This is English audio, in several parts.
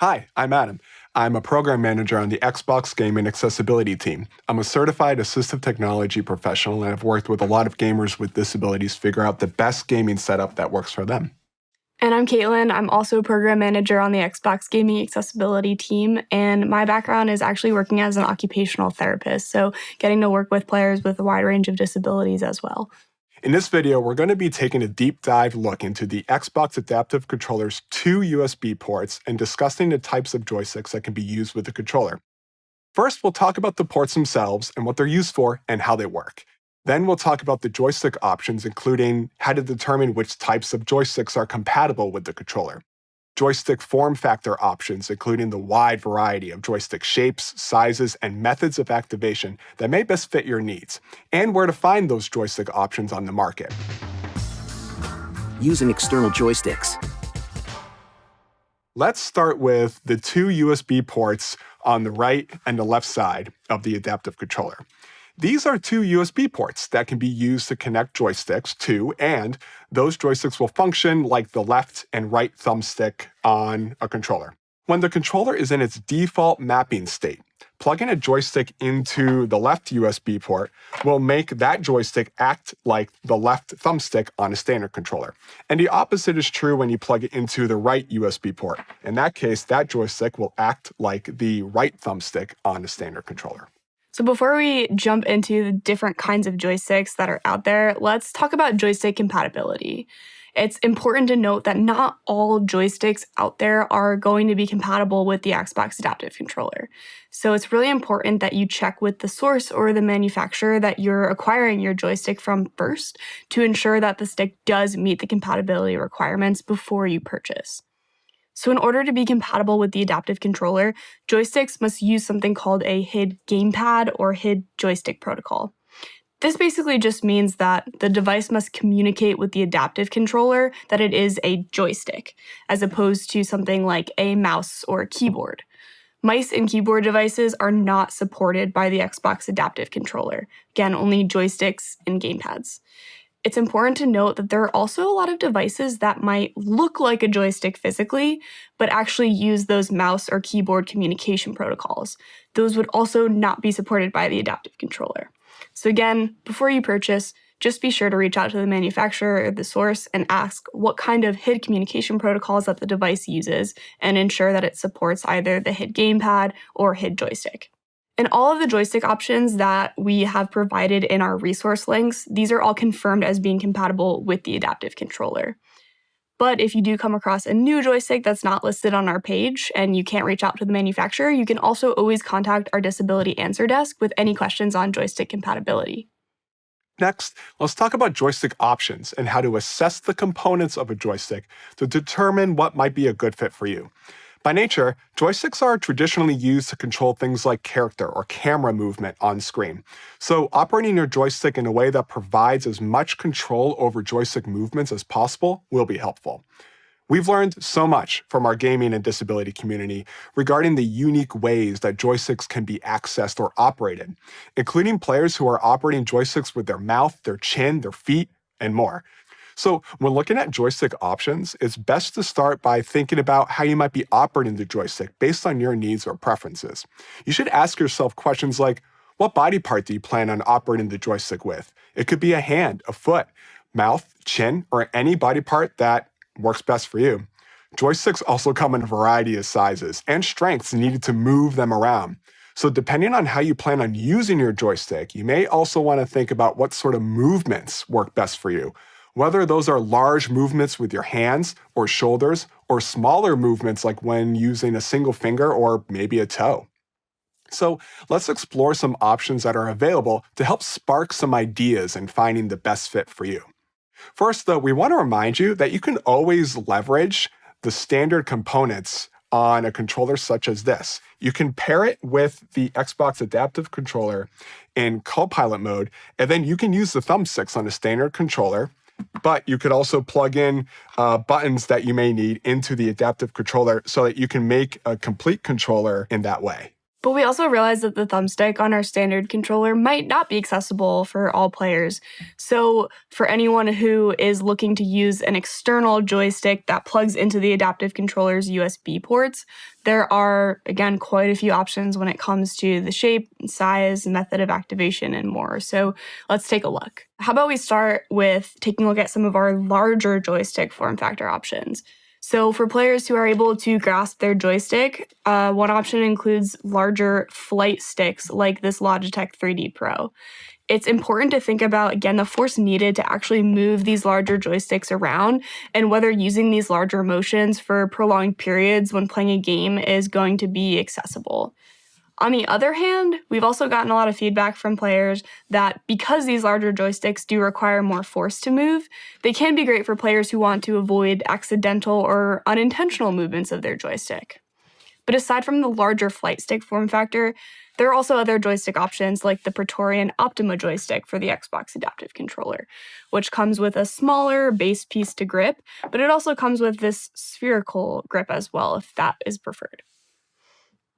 Hi, I'm Adam. I'm a program manager on the Xbox Gaming Accessibility team. I'm a certified assistive technology professional, and I've worked with a lot of gamers with disabilities to figure out the best gaming setup that works for them. And I'm Caitlin. I'm also a program manager on the Xbox Gaming Accessibility team, and my background is actually working as an occupational therapist, so getting to work with players with a wide range of disabilities as well. In this video, we're going to be taking a deep dive look into the Xbox Adaptive Controller's two USB ports and discussing the types of joysticks that can be used with the controller. First, we'll talk about the ports themselves and what they're used for and how they work. Then we'll talk about the joystick options, including how to determine which types of joysticks are compatible with the controller. Joystick form factor options, including the wide variety of joystick shapes, sizes, and methods of activation that may best fit your needs, and where to find those joystick options on the market. Using external joysticks. Let's start with the two USB ports on the right and the left side of the adaptive controller. These are two USB ports that can be used to connect joysticks to, and those joysticks will function like the left and right thumbstick on a controller. When the controller is in its default mapping state, plugging a joystick into the left USB port will make that joystick act like the left thumbstick on a standard controller. And the opposite is true when you plug it into the right USB port. In that case, that joystick will act like the right thumbstick on a standard controller. So before we jump into the different kinds of joysticks that are out there, let's talk about joystick compatibility. It's important to note that not all joysticks out there are going to be compatible with the Xbox Adaptive Controller. So it's really important that you check with the source or the manufacturer that you're acquiring your joystick from first to ensure that the stick does meet the compatibility requirements before you purchase. So in order to be compatible with the adaptive controller, joysticks must use something called a HID gamepad or HID joystick protocol. This basically just means that the device must communicate with the adaptive controller that it is a joystick, as opposed to something like a mouse or a keyboard. Mice and keyboard devices are not supported by the Xbox Adaptive Controller. Again, only joysticks and gamepads. It's important to note that there are also a lot of devices that might look like a joystick physically, but actually use those mouse or keyboard communication protocols. Those would also not be supported by the adaptive controller. So again, before you purchase, just be sure to reach out to the manufacturer or the source and ask what kind of HID communication protocols that the device uses and ensure that it supports either the HID gamepad or HID joystick. And all of the joystick options that we have provided in our resource links, these are all confirmed as being compatible with the adaptive controller. But if you do come across a new joystick that's not listed on our page and you can't reach out to the manufacturer, you can also always contact our disability answer desk with any questions on joystick compatibility. Next, let's talk about joystick options and how to assess the components of a joystick to determine what might be a good fit for you. By nature, joysticks are traditionally used to control things like character or camera movement on screen. So operating your joystick in a way that provides as much control over joystick movements as possible will be helpful. We've learned so much from our gaming and disability community regarding the unique ways that joysticks can be accessed or operated, including players who are operating joysticks with their mouth, their chin, their feet, and more. So when looking at joystick options, it's best to start by thinking about how you might be operating the joystick based on your needs or preferences. You should ask yourself questions like, what body part do you plan on operating the joystick with? It could be a hand, a foot, mouth, chin, or any body part that works best for you. Joysticks also come in a variety of sizes and strengths needed to move them around. So depending on how you plan on using your joystick, you may also want to think about what sort of movements work best for you. Whether those are large movements with your hands or shoulders, or smaller movements like when using a single finger or maybe a toe. So let's explore some options that are available to help spark some ideas in finding the best fit for you. First, though, we want to remind you that you can always leverage the standard components on a controller such as this. You can pair it with the Xbox Adaptive Controller in co-pilot mode, and then you can use the thumbsticks on a standard controller. But you could also plug in buttons that you may need into the adaptive controller so that you can make a complete controller in that way. But we also realized that the thumbstick on our standard controller might not be accessible for all players. So for anyone who is looking to use an external joystick that plugs into the adaptive controller's USB ports, there are, again, quite a few options when it comes to the shape, size, method of activation, and more. So let's take a look. How about we start with taking a look at some of our larger joystick form factor options. So for players who are able to grasp their joystick, one option includes larger flight sticks like this Logitech 3D Pro. It's important to think about, again, the force needed to actually move these larger joysticks around and whether using these larger motions for prolonged periods when playing a game is going to be accessible. On the other hand, we've also gotten a lot of feedback from players that because these larger joysticks do require more force to move, they can be great for players who want to avoid accidental or unintentional movements of their joystick. But aside from the larger flight stick form factor, there are also other joystick options like the Praetorian Optima joystick for the Xbox Adaptive Controller, which comes with a smaller base piece to grip, but it also comes with this spherical grip as well if that is preferred.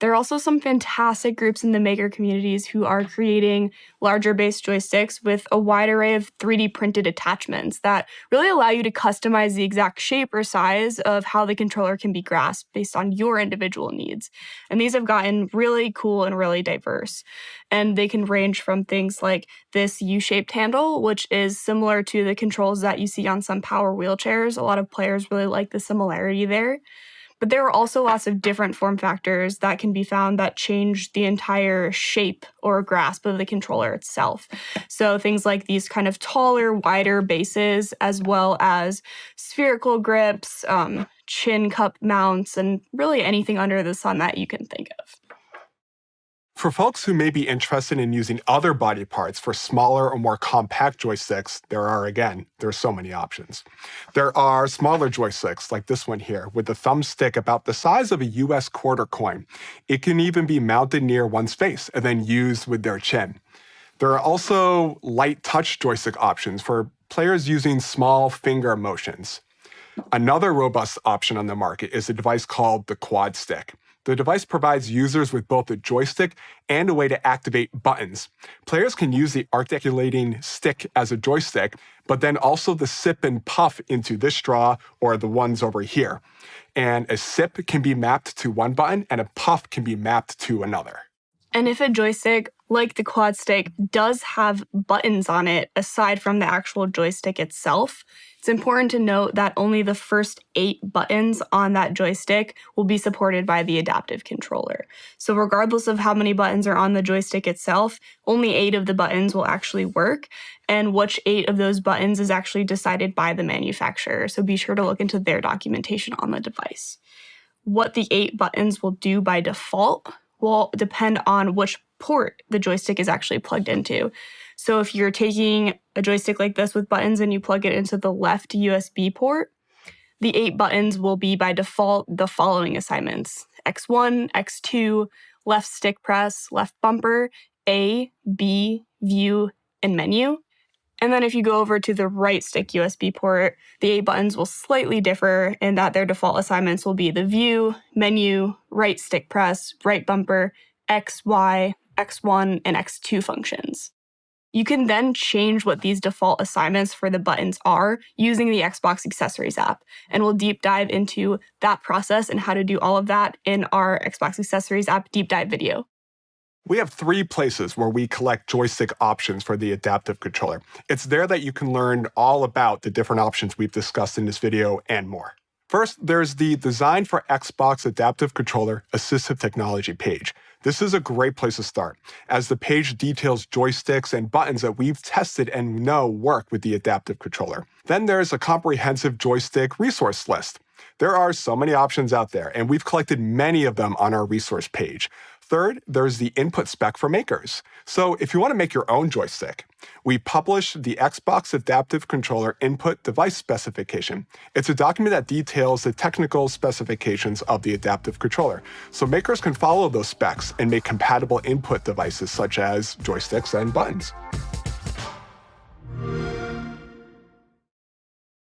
There are also some fantastic groups in the maker communities who are creating larger base joysticks with a wide array of 3D printed attachments that really allow you to customize the exact shape or size of how the controller can be grasped based on your individual needs. And these have gotten really cool and really diverse. And they can range from things like this U-shaped handle, which is similar to the controls that you see on some power wheelchairs. A lot of players really like the similarity there. But there are also lots of different form factors that can be found that change the entire shape or grasp of the controller itself. So things like these kind of taller, wider bases, as well as spherical grips, chin cup mounts, and really anything under the sun that you can think of. For folks who may be interested in using other body parts for smaller or more compact joysticks, there's so many options. There are smaller joysticks like this one here with the thumbstick about the size of a US quarter coin. It can even be mounted near one's face and then used with their chin. There are also light touch joystick options for players using small finger motions. Another robust option on the market is a device called the Quad Stick. The device provides users with both a joystick and a way to activate buttons. Players can use the articulating stick as a joystick, but then also the sip and puff into this straw or the ones over here. And a sip can be mapped to one button and a puff can be mapped to another. And if a joystick, like the Quad Stick, does have buttons on it aside from the actual joystick itself, it's important to note that only the first 8 buttons on that joystick will be supported by the adaptive controller. So regardless of how many buttons are on the joystick itself, only 8 of the buttons will actually work, and which 8 of those buttons is actually decided by the manufacturer. So be sure to look into their documentation on the device. What the 8 buttons will do by default will depend on which port the joystick is actually plugged into. So if you're taking a joystick like this with buttons and you plug it into the left USB port, the 8 buttons will be by default the following assignments: X1, X2, left stick press, left bumper, A, B, view, and menu. And then if you go over to the right stick USB port, the 8 buttons will slightly differ in that their default assignments will be the view, menu, right stick press, right bumper, X, Y, X1, and X2 functions. You can then change what these default assignments for the buttons are using the Xbox Accessories app, and we'll deep dive into that process and how to do all of that in our Xbox Accessories app deep dive video. We have 3 places where we collect joystick options for the adaptive controller. It's there that you can learn all about the different options we've discussed in this video and more. First, there's the Design for Xbox Adaptive Controller Assistive Technology page. This is a great place to start, as the page details joysticks and buttons that we've tested and know work with the adaptive controller. Then there's a comprehensive joystick resource list. There are so many options out there, and we've collected many of them on our resource page. Third, there's the input spec for makers. So if you want to make your own joystick, we published the Xbox Adaptive Controller Input Device Specification. It's a document that details the technical specifications of the adaptive controller, so makers can follow those specs and make compatible input devices such as joysticks and buttons.